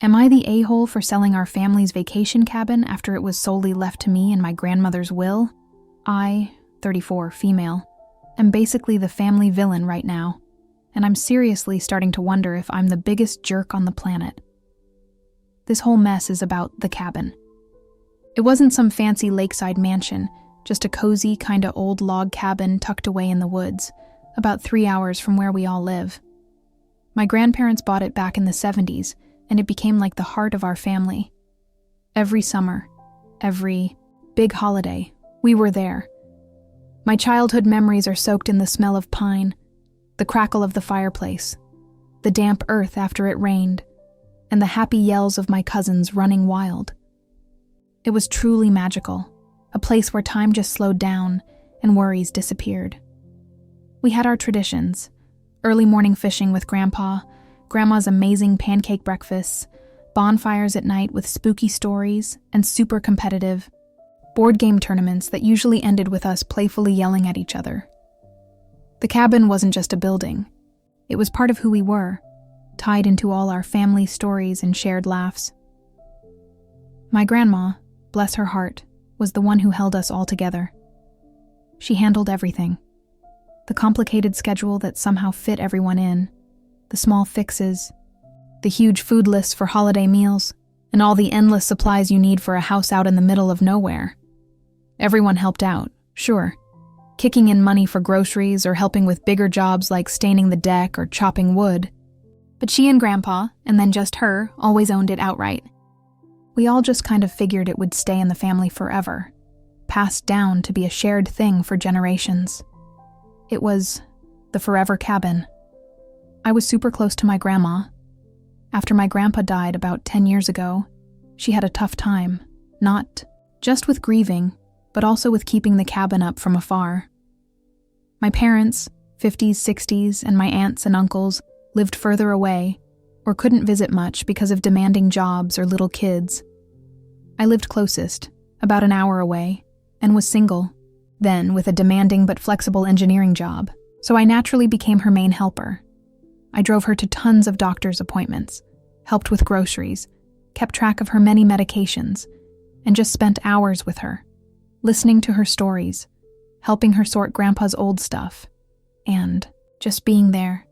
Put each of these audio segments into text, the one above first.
Am I the a-hole for selling our family's vacation cabin after it was solely left to me in my grandmother's will? I, 34, female, am basically the family villain right now, and I'm seriously starting to wonder if I'm the biggest jerk on the planet. This whole mess is about the cabin. It wasn't some fancy lakeside mansion, just a cozy, kinda old log cabin tucked away in the woods, about 3 hours from where we all live. My grandparents bought it back in the 70s, and it became like the heart of our family. Every summer, every big holiday, we were there. My childhood memories are soaked in the smell of pine, the crackle of the fireplace, the damp earth after it rained, and the happy yells of my cousins running wild. It was truly magical, a place where time just slowed down and worries disappeared. We had our traditions: early morning fishing with Grandpa, Grandma's amazing pancake breakfasts, bonfires at night with spooky stories, and super competitive board game tournaments that usually ended with us playfully yelling at each other. The cabin wasn't just a building. It was part of who we were, tied into all our family stories and shared laughs. My grandma, bless her heart, was the one who held us all together. She handled everything. The complicated schedule that somehow fit everyone in, the small fixes, the huge food lists for holiday meals, and all the endless supplies you need for a house out in the middle of nowhere. Everyone helped out, sure, kicking in money for groceries or helping with bigger jobs like staining the deck or chopping wood. But she and Grandpa, and then just her, always owned it outright. We all just kind of figured it would stay in the family forever, passed down to be a shared thing for generations. It was the forever cabin. I was super close to my grandma. After my grandpa died about 10 years ago, she had a tough time, not just with grieving, but also with keeping the cabin up from afar. My parents, 50s, 60s, and my aunts and uncles lived further away or couldn't visit much because of demanding jobs or little kids. I lived closest, about an hour away, and was single, then with a demanding but flexible engineering job, so I naturally became her main helper. I drove her to tons of doctor's appointments, helped with groceries, kept track of her many medications, and just spent hours with her, listening to her stories, helping her sort Grandpa's old stuff, and just being there.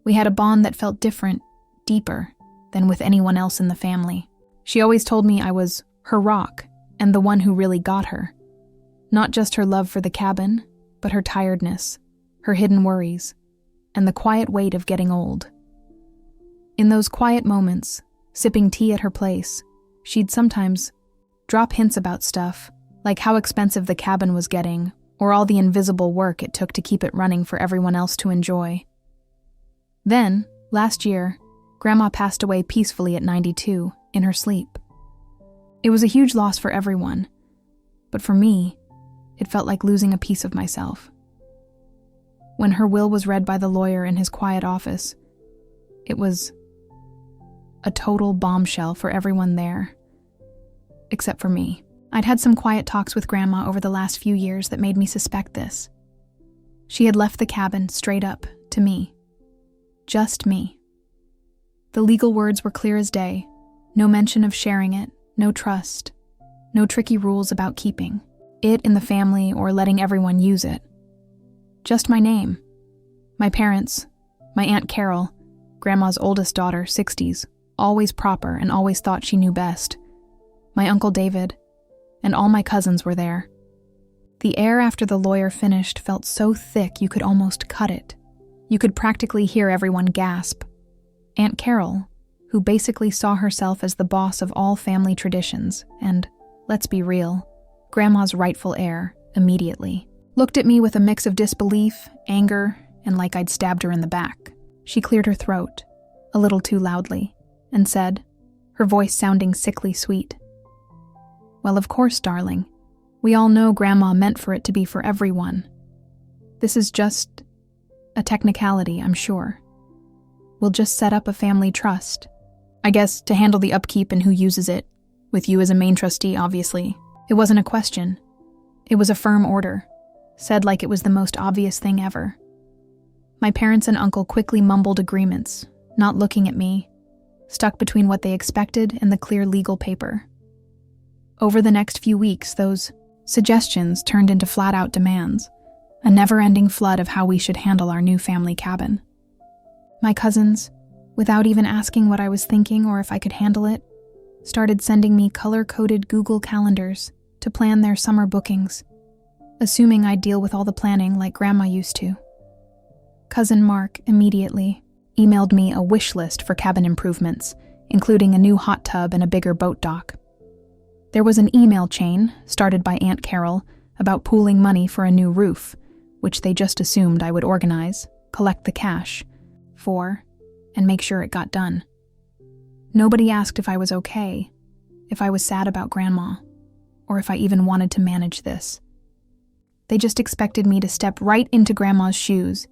We had a bond that felt different, deeper, than with anyone else in the family. She always told me I was her rock and the one who really got her. Not just her love for the cabin, but her tiredness, her hidden worries, and the quiet weight of getting old. In those quiet moments, sipping tea at her place, she'd sometimes drop hints about stuff, like how expensive the cabin was getting, or all the invisible work it took to keep it running for everyone else to enjoy. Then, last year, Grandma passed away peacefully at 92, in her sleep. It was a huge loss for everyone, but for me, it felt like losing a piece of myself. When her will was read by the lawyer in his quiet office, it was a total bombshell for everyone there, except for me. I'd had some quiet talks with Grandma over the last few years that made me suspect this. She had left the cabin straight up to me. Just me. The legal words were clear as day. No mention of sharing it, no trust, no tricky rules about keeping it in the family or letting everyone use it. Just my name. My parents, my Aunt Carol, Grandma's oldest daughter, 60s, always proper and always thought she knew best. My Uncle David, and all my cousins were there. The air after the lawyer finished felt so thick you could almost cut it. You could practically hear everyone gasp. Aunt Carol, who basically saw herself as the boss of all family traditions, and, let's be real, Grandma's rightful heir, immediately, looked at me with a mix of disbelief, anger, and like I'd stabbed her in the back. She cleared her throat, a little too loudly, and said, her voice sounding sickly sweet, "Well, of course, darling. We all know Grandma meant for it to be for everyone. This is just a technicality, I'm sure. We'll just set up a family trust. I guess to handle the upkeep and who uses it, with you as a main trustee, obviously. It wasn't a question. It was a firm order, said like it was the most obvious thing ever. My parents and uncle quickly mumbled agreements, not looking at me, stuck between what they expected and the clear legal paper. Over the next few weeks, those suggestions turned into flat-out demands, a never-ending flood of how we should handle our new family cabin. My cousins, without even asking what I was thinking or if I could handle it, started sending me color-coded Google calendars to plan their summer bookings, assuming I'd deal with all the planning like Grandma used to. Cousin Mark immediately emailed me a wish list for cabin improvements, including a new hot tub and a bigger boat dock. There was an email chain, started by Aunt Carol, about pooling money for a new roof, which they just assumed I would organize, collect the cash for, and make sure it got done. Nobody asked if I was okay, if I was sad about Grandma, or if I even wanted to manage this. They just expected me to step right into Grandma's shoes,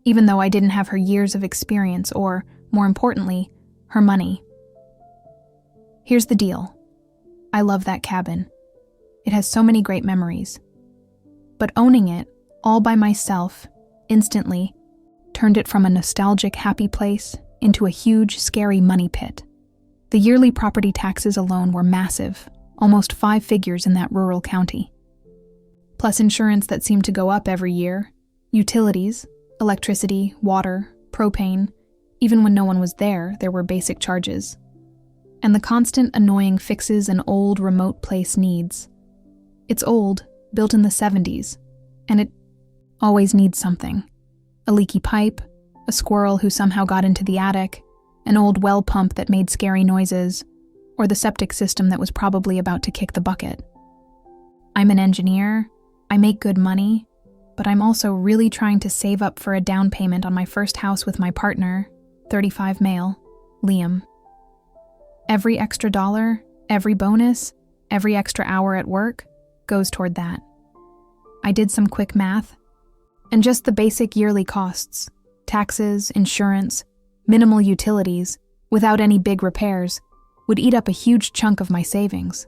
even though I didn't have her years of experience or, more importantly, her money. Here's the deal. I love that cabin. It has so many great memories. But owning it, all by myself, instantly, turned it from a nostalgic happy place into a huge, scary money pit. The yearly property taxes alone were massive, almost 5 figures in that rural county. Plus insurance that seemed to go up every year, utilities, electricity, water, propane. Even when no one was there were basic charges. And the constant annoying fixes an old, remote place needs. It's old, built in the 70s, and it always needs something. A leaky pipe, a squirrel who somehow got into the attic, an old well pump that made scary noises, or the septic system that was probably about to kick the bucket. I'm an engineer, I make good money, but I'm also really trying to save up for a down payment on my first house with my partner, 35 male, Liam. Every extra dollar, every bonus, every extra hour at work goes toward that. I did some quick math, and just the basic yearly costs, taxes, insurance, minimal utilities, without any big repairs, would eat up a huge chunk of my savings.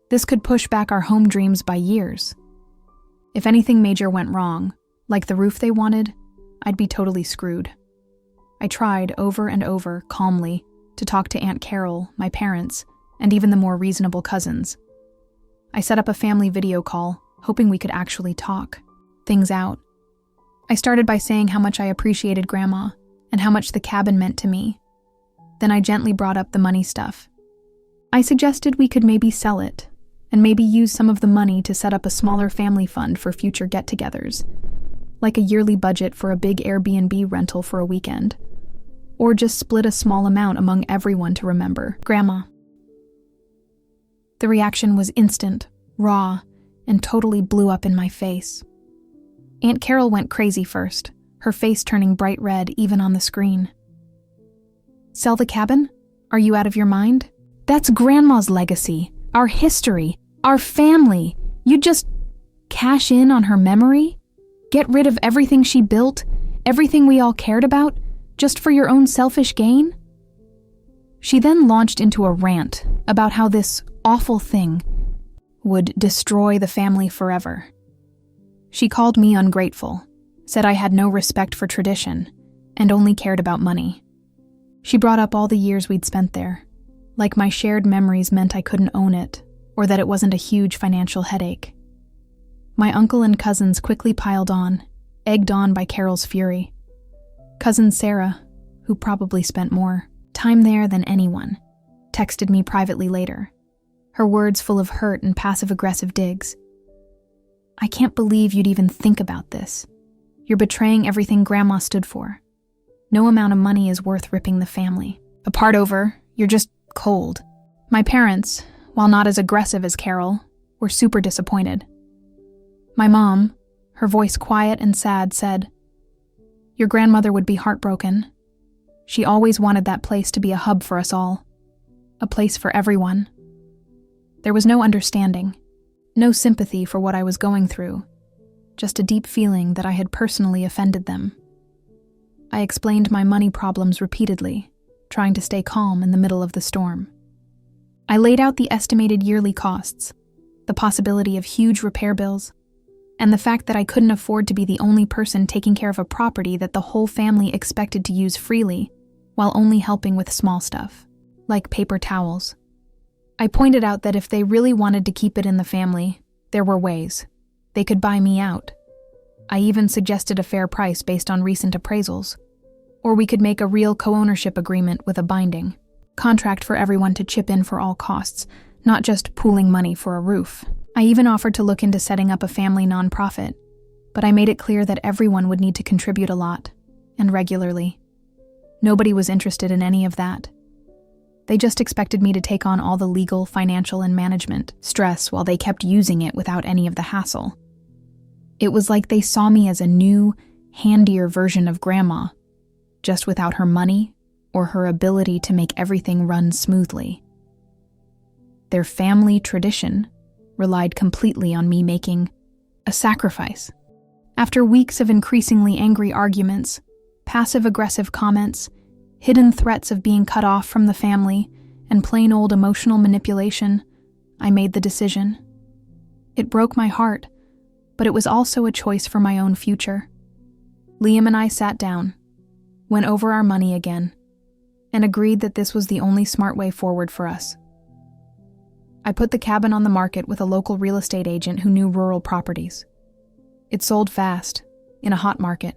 This could push back our home dreams by years. If anything major went wrong, like the roof they wanted, I'd be totally screwed. I tried over and over, calmly, to talk to Aunt Carol, my parents, and even the more reasonable cousins. I set up a family video call, hoping we could actually talk things out. I started by saying how much I appreciated Grandma and how much the cabin meant to me. Then I gently brought up the money stuff. I suggested we could maybe sell it, and maybe use some of the money to set up a smaller family fund for future get-togethers, like a yearly budget for a big Airbnb rental for a weekend, or just split a small amount among everyone to remember Grandma. The reaction was instant, raw, and totally blew up in my face. Aunt Carol went crazy first, her face turning bright red even on the screen. Sell the cabin? Are you out of your mind? That's Grandma's legacy, our history, our family. You'd just cash in on her memory? Get rid of everything she built, everything we all cared about, just for your own selfish gain? She then launched into a rant about how this awful thing would destroy the family forever. She called me ungrateful, said I had no respect for tradition, and only cared about money. She brought up all the years we'd spent there, like my shared memories meant I couldn't own it, or that it wasn't a huge financial headache. My uncle and cousins quickly piled on, egged on by Carol's fury. Cousin Sarah, who probably spent more time there than anyone, texted me privately later, her words full of hurt and passive-aggressive digs. I can't believe you'd even think about this. You're betraying everything Grandma stood for. No amount of money is worth ripping the family apart over. You're just cold. My parents, while not as aggressive as Carol, were super disappointed. My mom, her voice quiet and sad, said, "Your grandmother would be heartbroken. She always wanted that place to be a hub for us all, a place for everyone." There was no understanding, no sympathy for what I was going through, just a deep feeling that I had personally offended them. I explained my money problems repeatedly, trying to stay calm in the middle of the storm. I laid out the estimated yearly costs, the possibility of huge repair bills, and the fact that I couldn't afford to be the only person taking care of a property that the whole family expected to use freely while only helping with small stuff, like paper towels. I pointed out that if they really wanted to keep it in the family, there were ways. They could buy me out. I even suggested a fair price based on recent appraisals. Or we could make a real co-ownership agreement with a binding contract for everyone to chip in for all costs, not just pooling money for a roof. I even offered to look into setting up a family nonprofit, but I made it clear that everyone would need to contribute a lot, and regularly. Nobody was interested in any of that. They just expected me to take on all the legal, financial, and management stress while they kept using it without any of the hassle. It was like they saw me as a new, handier version of Grandma, just without her money or her ability to make everything run smoothly. Their family tradition relied completely on me making a sacrifice. After weeks of increasingly angry arguments, passive-aggressive comments, hidden threats of being cut off from the family, and plain old emotional manipulation, I made the decision. It broke my heart, but it was also a choice for my own future. Liam and I sat down, went over our money again, and agreed that this was the only smart way forward for us. I put the cabin on the market with a local real estate agent who knew rural properties. It sold fast, in a hot market,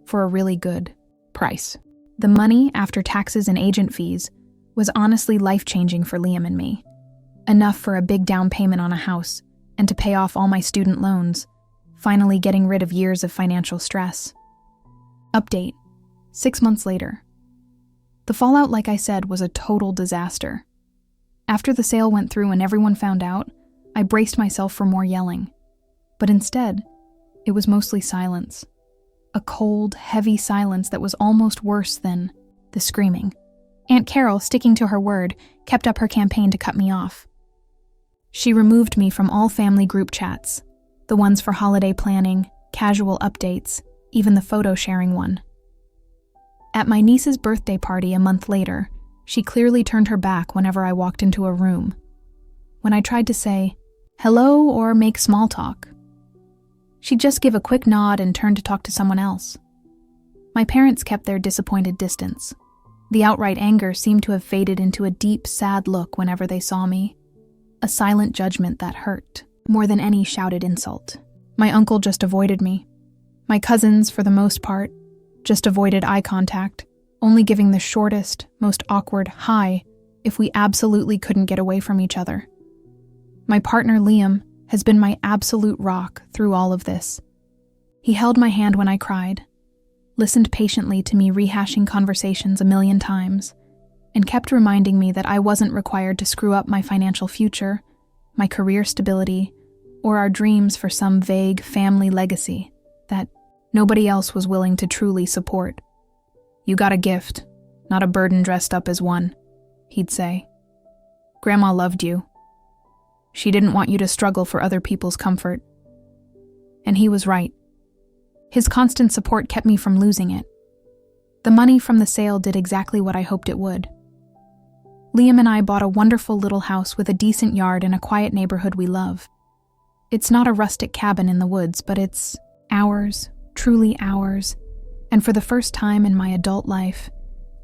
for a really good price. The money, after taxes and agent fees, was honestly life-changing for Liam and me. Enough for a big down payment on a house, and to pay off all my student loans, finally getting rid of years of financial stress. Update: 6 months later. The fallout, like I said, was a total disaster. After the sale went through and everyone found out, I braced myself for more yelling. But instead, it was mostly silence. A cold, heavy silence that was almost worse than the screaming. Aunt Carol, sticking to her word, kept up her campaign to cut me off. She removed me from all family group chats, the ones for holiday planning, casual updates, even the photo sharing one. At my niece's birthday party a month later, she clearly turned her back whenever I walked into a room. When I tried to say, hello, or make small talk, she'd just give a quick nod and turn to talk to someone else. My parents kept their disappointed distance. The outright anger seemed to have faded into a deep, sad look whenever they saw me. A silent judgment that hurt, more than any shouted insult. My uncle just avoided me. My cousins, for the most part, just avoided eye contact, only giving the shortest, most awkward hi if we absolutely couldn't get away from each other. My partner, Liam, has been my absolute rock through all of this. He held my hand when I cried, listened patiently to me rehashing conversations a million times, and kept reminding me that I wasn't required to screw up my financial future, my career stability, or our dreams for some vague family legacy that nobody else was willing to truly support. "You got a gift, not a burden dressed up as one," he'd say. "Grandma loved you. She didn't want you to struggle for other people's comfort." And he was right. His constant support kept me from losing it. The money from the sale did exactly what I hoped it would. Liam and I bought a wonderful little house with a decent yard in a quiet neighborhood we love. It's not a rustic cabin in the woods, but it's ours, truly ours, and for the first time in my adult life,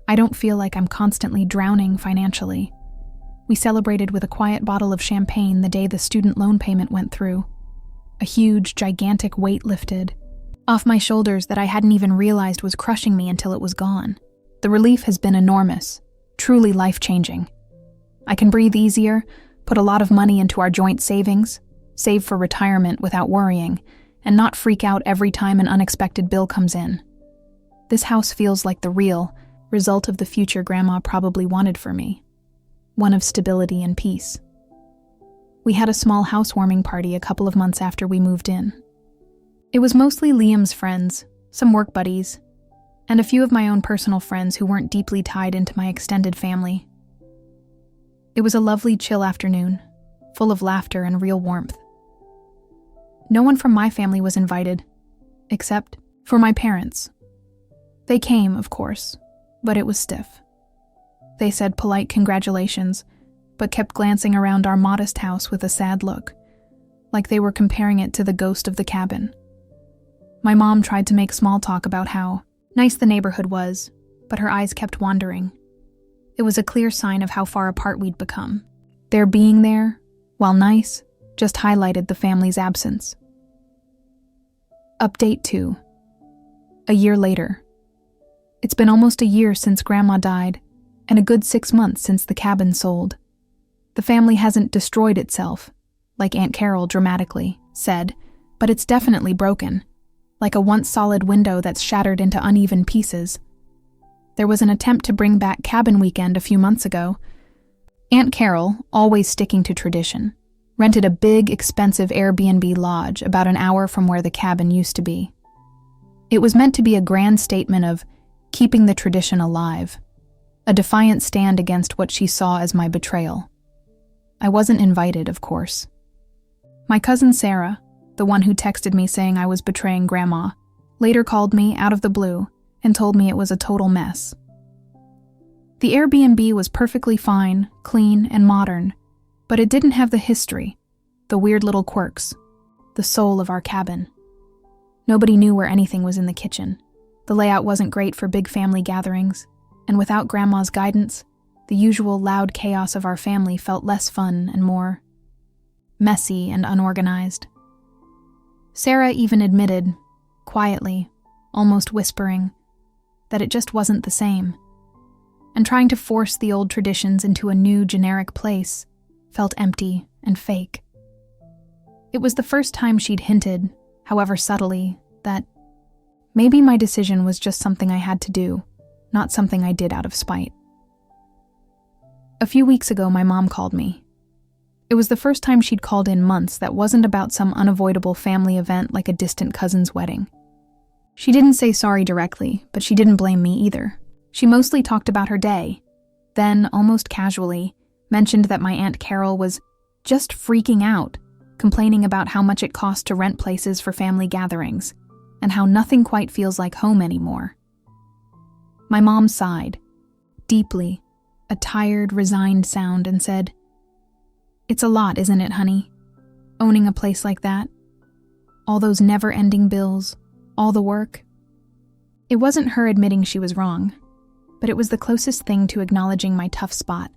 I don't feel like I'm constantly drowning financially. We celebrated with a quiet bottle of champagne the day the student loan payment went through. A huge, gigantic weight lifted off my shoulders that I hadn't even realized was crushing me until it was gone. The relief has been enormous, truly life-changing. I can breathe easier, put a lot of money into our joint savings, save for retirement without worrying, and not freak out every time an unexpected bill comes in. This house feels like the real result of the future Grandma probably wanted for me. One of stability and peace. We had a small housewarming party a couple of months after we moved in. It was mostly Liam's friends, some work buddies, and a few of my own personal friends who weren't deeply tied into my extended family. It was a lovely, chill afternoon, full of laughter and real warmth. No one from my family was invited, except for my parents. They came, of course, but it was stiff. They said polite congratulations, but kept glancing around our modest house with a sad look, like they were comparing it to the ghost of the cabin. My mom tried to make small talk about how nice the neighborhood was, but her eyes kept wandering. It was a clear sign of how far apart we'd become. Their being there, while nice, just highlighted the family's absence. Update 2. A year later. It's been almost a year since Grandma died, and a good 6 months since the cabin sold. The family hasn't destroyed itself, like Aunt Carol dramatically said, but it's definitely broken, like a once solid window that's shattered into uneven pieces. There was an attempt to bring back cabin weekend a few months ago. Aunt Carol, always sticking to tradition, rented a big, expensive Airbnb lodge about an hour from where the cabin used to be. It was meant to be a grand statement of keeping the tradition alive, a defiant stand against what she saw as my betrayal. I wasn't invited, of course. My cousin Sarah, the one who texted me saying I was betraying Grandma, later called me out of the blue and told me it was a total mess. The Airbnb was perfectly fine, clean, and modern, but it didn't have the history, the weird little quirks, the soul of our cabin. Nobody knew where anything was in the kitchen. The layout wasn't great for big family gatherings, and without Grandma's guidance, the usual loud chaos of our family felt less fun and more messy and unorganized. Sarah even admitted, quietly, almost whispering, that it just wasn't the same. And trying to force the old traditions into a new generic place felt empty and fake. It was the first time she'd hinted, however subtly, that maybe my decision was just something I had to do, not something I did out of spite. A few weeks ago, my mom called me. It was the first time she'd called in months that wasn't about some unavoidable family event like a distant cousin's wedding. She didn't say sorry directly, but she didn't blame me either. She mostly talked about her day, then, almost casually, mentioned that my Aunt Carol was just freaking out, complaining about how much it cost to rent places for family gatherings, and how nothing quite feels like home anymore. My mom sighed, deeply, a tired, resigned sound, and said, "It's a lot, isn't it, honey? Owning a place like that? All those never-ending bills, all the work." It wasn't her admitting she was wrong, but it was the closest thing to acknowledging my tough spot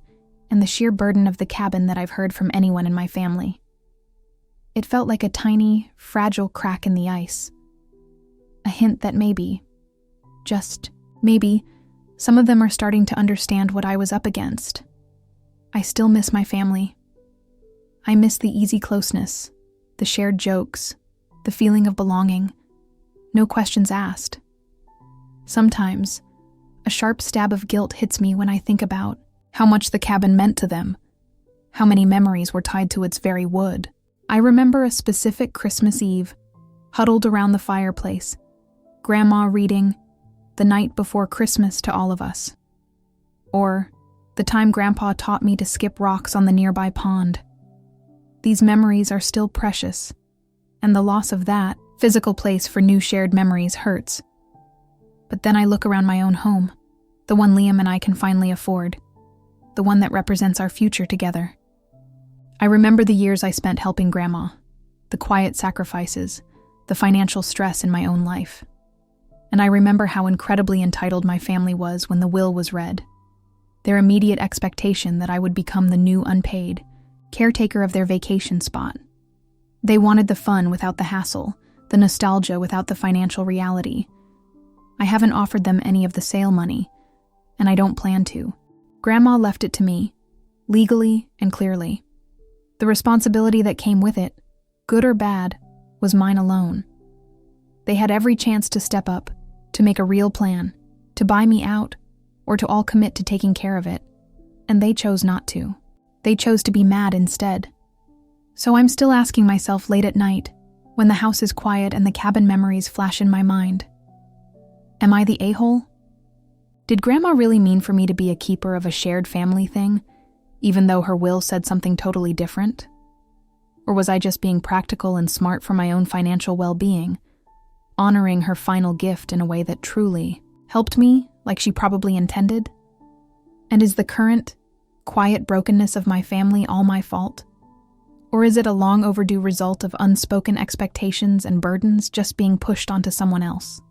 and the sheer burden of the cabin that I've heard from anyone in my family. It felt like a tiny, fragile crack in the ice. A hint that maybe, just maybe, some of them are starting to understand what I was up against. I still miss my family. I miss the easy closeness, the shared jokes, the feeling of belonging, no questions asked. Sometimes, a sharp stab of guilt hits me when I think about how much the cabin meant to them, how many memories were tied to its very wood. I remember a specific Christmas Eve, huddled around the fireplace, Grandma reading "The Night Before Christmas" to all of us. Or the time Grandpa taught me to skip rocks on the nearby pond. These memories are still precious, and the loss of that physical place for new shared memories hurts. But then I look around my own home, the one Liam and I can finally afford, the one that represents our future together. I remember the years I spent helping Grandma, the quiet sacrifices, the financial stress in my own life. And I remember how incredibly entitled my family was when the will was read. Their immediate expectation that I would become the new unpaid caretaker of their vacation spot. They wanted the fun without the hassle, the nostalgia without the financial reality. I haven't offered them any of the sale money, and I don't plan to. Grandma left it to me, legally and clearly. The responsibility that came with it, good or bad, was mine alone. They had every chance to step up, to make a real plan, to buy me out, or to all commit to taking care of it, and they chose not to. They chose to be mad instead. So I'm still asking myself late at night, when the house is quiet and the cabin memories flash in my mind, am I the a-hole? Did Grandma really mean for me to be a keeper of a shared family thing, even though her will said something totally different? Or was I just being practical and smart for my own financial well-being, honoring her final gift in a way that truly helped me like she probably intended? And is the current, quiet brokenness of my family all my fault? Or is it a long overdue result of unspoken expectations and burdens just being pushed onto someone else?